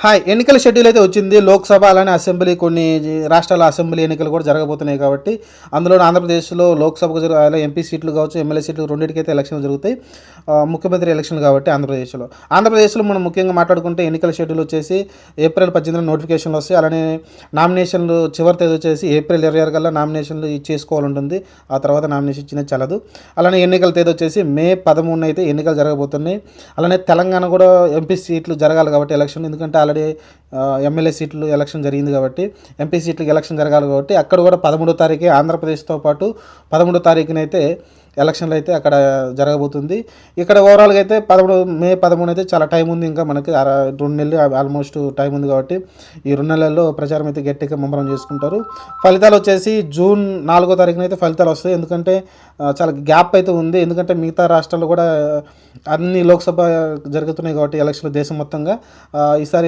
Hi ఎన్నికల schedule అయితే వచ్చింది. లోక్సభ అలానే అసెంబ్లీ కొన్ని రాష్ట్రాల అసెంబ్లీ ఎన్నికలు కూడా జరగబోతున్నాయి కాబట్టి అందులో ఆంధ్రప్రదేశ్లో లోక్సభకు అలా ఎంపీ సీట్లు కావచ్చు, ఎమ్మెల్యే సీట్లు రెండింటికైతే ఎలక్షన్లు జరుగుతాయి. ముఖ్యమంత్రి ఎలక్షన్లు కాబట్టి ఆంధ్రప్రదేశ్లో మనం ముఖ్యంగా మాట్లాడుకుంటే ఎన్నికల షెడ్యూల్ వచ్చేసి ఏప్రిల్ 18 నోటిఫికేషన్లు వస్తాయి. అలానే నామినేషన్లు చివరి తేదీ వచ్చేసి ఏప్రిల్ 26 కల్లా నామినేషన్లు చేసుకోవాలంటుంది. ఆ తర్వాత నామినేషన్ ఇచ్చినది చల్లదు. అలానే ఎన్నికల తేదీ వచ్చేసి మే 13 అయితే ఎన్నికలు జరగబోతున్నాయి. అలానే తెలంగాణ కూడా ఎంపీ సీట్లు జరగాలి కాబట్టి ఎలక్షన్, ఎందుకంటే ఆల్రెడీ ఎమ్మెల్యే సీట్లు ఎలక్షన్ జరిగింది కాబట్టి ఎంపీ సీట్లకి ఎలక్షన్ జరగాలి కాబట్టి అక్కడ కూడా 13వ తారీఖే ఆంధ్రప్రదేశ్తో పాటు 13వ తారీఖునైతే ఎలక్షన్లు అయితే అక్కడ జరగబోతుంది. ఇక్కడ ఓవరాల్గా అయితే మే 13 అయితే చాలా టైం ఉంది. ఇంకా మనకి 2 నెలలు ఆల్మోస్ట్ టైం ఉంది కాబట్టి ఈ 2 నెలల్లో ప్రచారం అయితే గట్టిగా ముమ్మరం చేసుకుంటారు. ఫలితాలు వచ్చేసి జూన్ 4వ తారీఖున అయితే ఫలితాలు వస్తాయి. ఎందుకంటే చాలా గ్యాప్ అయితే ఉంది. ఎందుకంటే మిగతా రాష్ట్రాల్లో కూడా అన్ని లోక్సభ జరుగుతున్నాయి కాబట్టి ఎలక్షన్లు దేశం మొత్తంగా ఈసారి